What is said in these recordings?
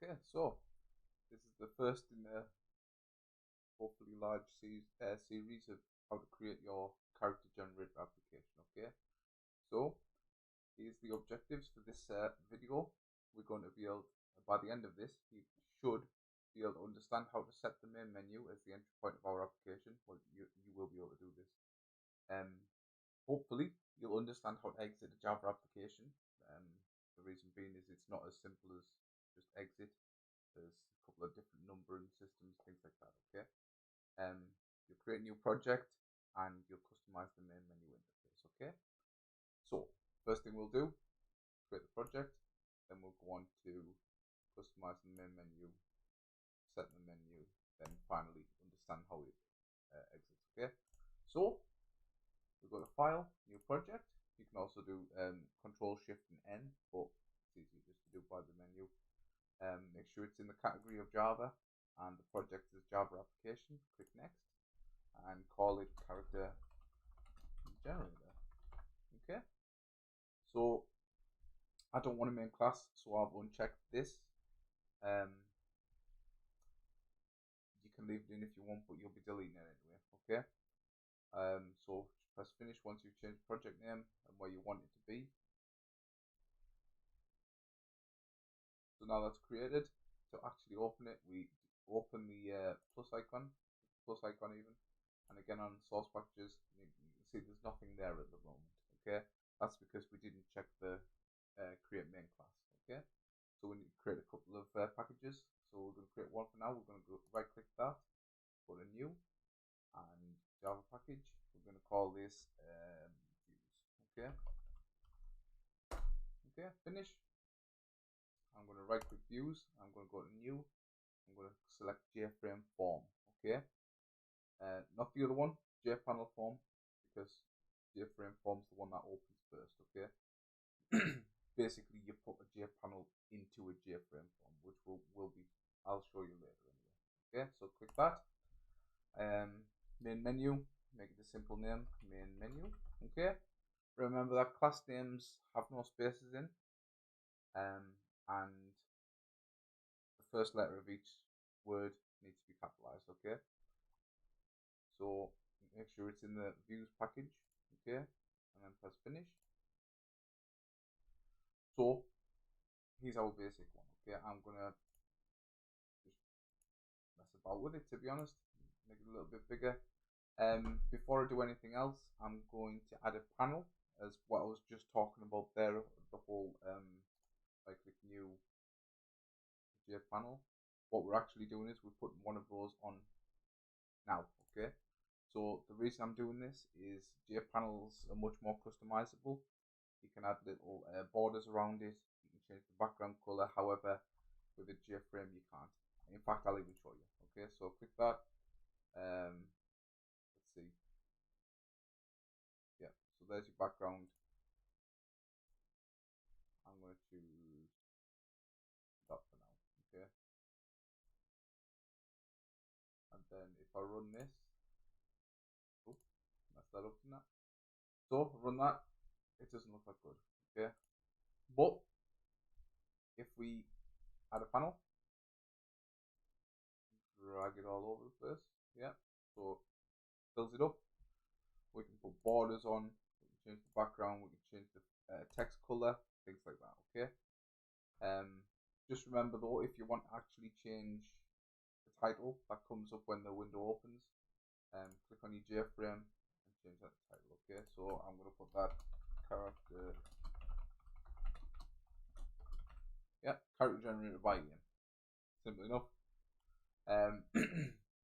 Okay, so this is the first in a hopefully large series of how to create your character generator application. Okay, so here's the objectives for this video. We're going to be able, by the end of this, you should be able to understand how to set the main menu as the entry point of our application. Well, you will be able to do this. Hopefully, you'll understand how to exit a Java application. The reason being is it's not as simple as just exit. There's a couple of different numbering systems, things like that. Okay. You'll create a new project and you'll customize the main menu interface. Okay. So first thing we'll do, create the project, then we'll go on to customize the main menu, set the menu, then finally understand how it exits. Okay. So we've got a file, new project. You can also do Control Shift and N, but it's easier just to do by the menu. Make sure it's in the category of Java and the project is Java application. Click next and call it character generator. Okay, so I don't want a main class, so I've unchecked this. You can leave it in if you want, but you'll be deleting it anyway. Okay, so press finish once you've changed project name and where you want it to be. So now that's created. To actually open it, we open the plus icon even, and again on source packages, you can see there's nothing there at the moment. Okay, that's because we didn't check the create main class. Okay, so we need to create a couple of packages. So we're going to create one for now. We're going to go right click that, go to new, and Java package. We're going to call this views. Okay, finish. I'm going to right click views. I'm going to go to new. I'm going to select JFrame form. Okay, not the other one, JPanel form, because JFrame form is the one that opens first. Okay, basically you put a JPanel into a JFrame form, which will be I'll show you later anyway. Okay, so click that. Main menu, make it a simple name, main menu. Okay, remember that class names have no spaces in, and the first letter of each word needs to be capitalized. Okay, so make sure it's in the views package. Okay, and then press finish. So here's our basic one. Okay, I'm gonna just mess about with it, to be honest, make it a little bit bigger. Before I do anything else, I'm going to add a panel, as what I was just talking about there, the whole I click new JPanel. What we're actually doing is we're putting one of those on now. Okay, so the reason I'm doing this is JPanels are much more customizable. You can add little borders around it. You can change the background color. However, with a JFrame you can't. In fact, I'll even show you. Okay, so click that. Let's see. Yeah, so there's your background. I'm going to choose that for now. Okay, and then if I run this, mess that up in that. So run that. It doesn't look that good. Okay, but if we add a panel, drag it all over the place. Yeah, so fills it up. We can put borders on, we can change the background, we can change the text color, things like that. Okay, just remember though, if you want to actually change the title that comes up when the window opens, click on your JFrame and change that title. Okay, so I'm going to put that character generated by Ian. Simple enough.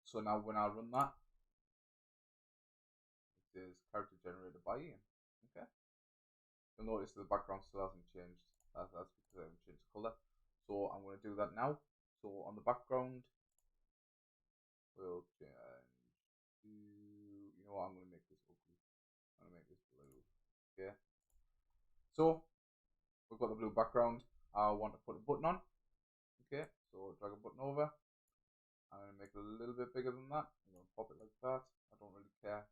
So now when I run that, it says character generated by Ian. Okay, you'll notice the background still hasn't changed. That's because I haven't changed the color. So I'm going to do that now. So on the background, we'll change to, you know what, I'm going to make this ugly. I'm going to make this blue. Okay, so we've got the blue background. I want to put a button on. Okay, so drag a button over. I'm going to make it a little bit bigger than that. I'm going to pop it like that. I don't really care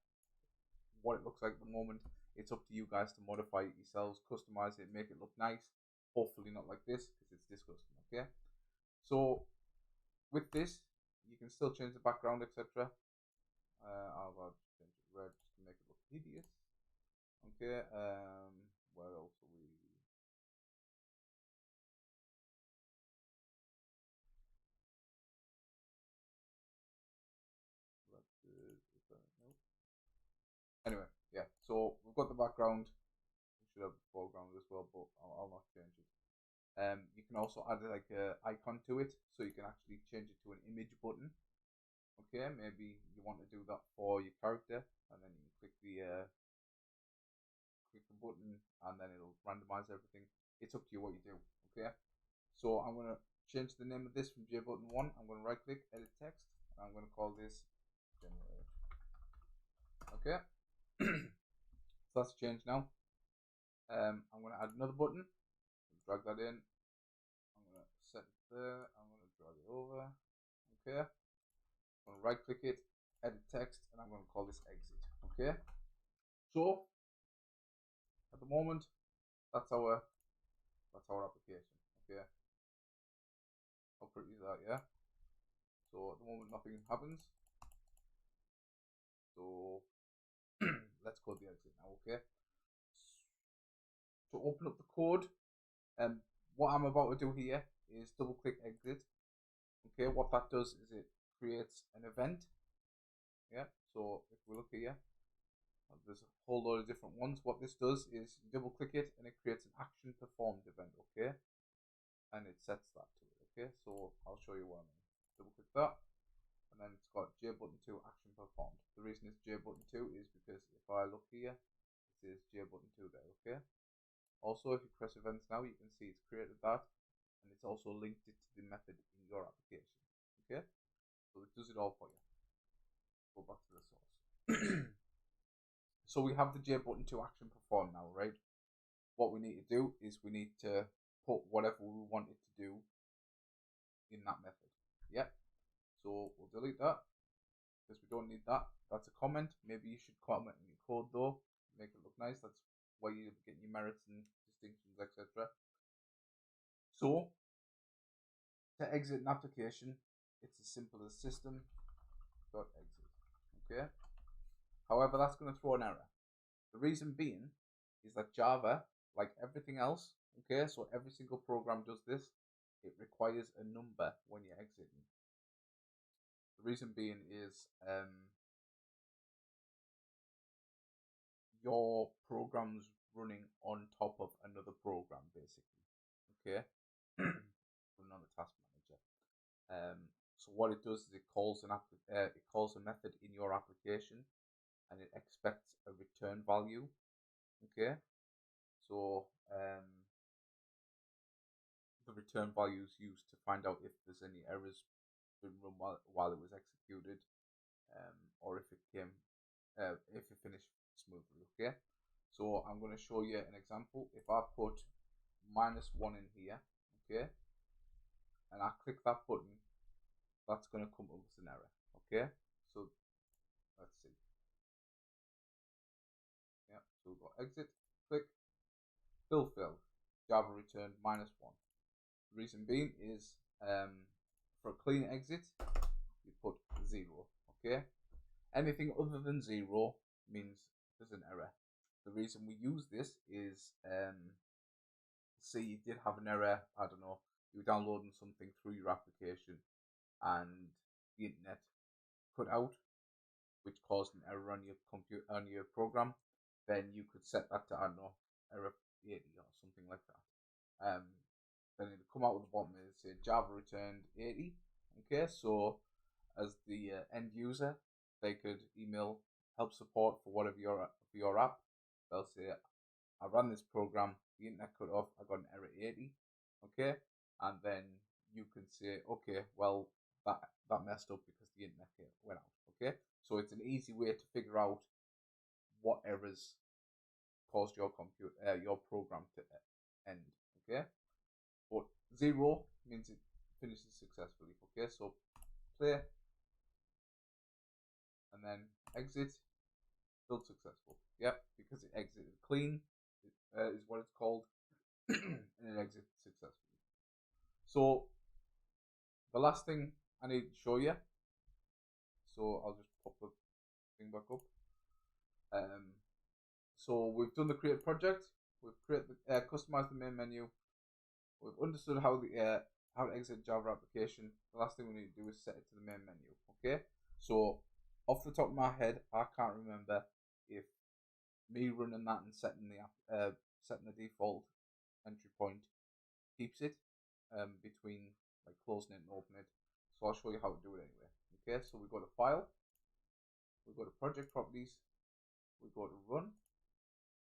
what it looks like at the moment. It's up to you guys to modify it yourselves, customize it, make it look nice. Hopefully not like this, because it's disgusting. Okay, So with this, you can still change the background, etc. I'll change it red just to make it look hideous. Okay, where else are we? Nope. Anyway, yeah, so we've got the background. We should have the foreground as well, but I'll not change it. You can also add like a icon to it, so you can actually change it to an image button. Okay, maybe you want to do that for your character, and then you can click the button, and then it'll randomize everything. It's up to you what you do. Okay, so I'm gonna change the name of this from JButton1. I'm gonna right click, edit text, and I'm gonna call this generate. Okay, so that's changed now. I'm gonna add another button, drag that in. I'm gonna set it there. I'm gonna drag it over. Okay, I'm gonna right click it, edit text, and I'm gonna call this exit. Okay, so at the moment, that's our application. Okay, how pretty is that? Yeah. So at the moment, nothing happens. So let's code the exit now. Okay. To open up the code, what I'm about to do here is double click exit. Okay, what that does is it creates an event. Yeah, so if we look here, there's a whole load of different ones. What this does is you double click it and it creates an action performed event. Okay, and it sets that to it. Okay, so I'll show you what I mean. Double click that, and then it's got JButton2 action performed. The reason it's JButton2 is because if I look here, it says JButton2 there. Okay. Also, if you press events now, you can see it's created that, and it's also linked it to the method in your application. Okay, so it does it all for you. Go back to the source. So we have the JButton2 action performed now, right? What we need to do is we need to put whatever we want it to do in that method. Yep. So we'll delete that because we don't need that. That's a comment. Maybe you should comment in your code though, make it look nice. That's where you get your merits and distinctions, etc. So to exit an application, it's as simple as system.exit. Okay. However, that's going to throw an error. The reason being is that Java, like everything else, okay, so every single program does this, it requires a number when you're exiting. The reason being is your program's running on top of another program, basically. Okay, running on the task manager. So what it does is it calls a method in your application, and it expects a return value. Okay, so the return value is used to find out if there's any errors been run while it was executed, or if it finished smoothly. Okay, so I'm going to show you an example. If I put -1 in here, okay, and I click that button, that's going to come up with an error. Okay, so let's see. Yeah, so we've got exit, click, fill failed, Java returned -1. The reason being is for a clean exit, you put 0. Okay, anything other than 0 means there's an error. The reason we use this is say you did have an error, I don't know, you were downloading something through your application and the internet cut out, which caused an error on your computer, on your program, then you could set that to, I don't know, error 80 or something like that. Then it'll come out with the bottom and say Java returned 80. Okay, so as the end user, they could email help support for whatever for your app. They'll say, I ran this program, the internet cut off, I got an error 80. Okay, and then you can say, okay, well that messed up because the internet went out. Okay, so it's an easy way to figure out what errors caused your program to end. Okay, but 0 means it finishes successfully. Okay, so play and then exit, build successful. Yep, because it exited clean, is what it's called, and it exits successfully. So The last thing I need to show you, so I'll just pop the thing back up. So we've done the create project, we've created customized the main menu, we've understood how to exit Java application. The last thing we need to do is set it to the main menu. Okay, so off the top of my head, I can't remember if me running that and setting the default entry point keeps it between like closing it and opening it. So I'll show you how to do it anyway. Okay, so we go to file, we go to project properties, we go to run,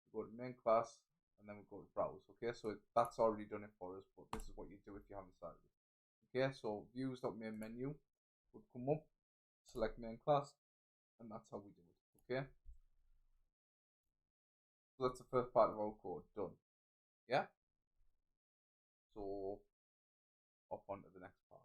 we go to main class, and then we go to browse. Okay, so that's already done it for us, but this is what you do if you haven't started it. Okay, so views.main menu would come up, select main class, and that's how we do it. Okay, so that's the first part of our code done. Yeah, so off on to the next part.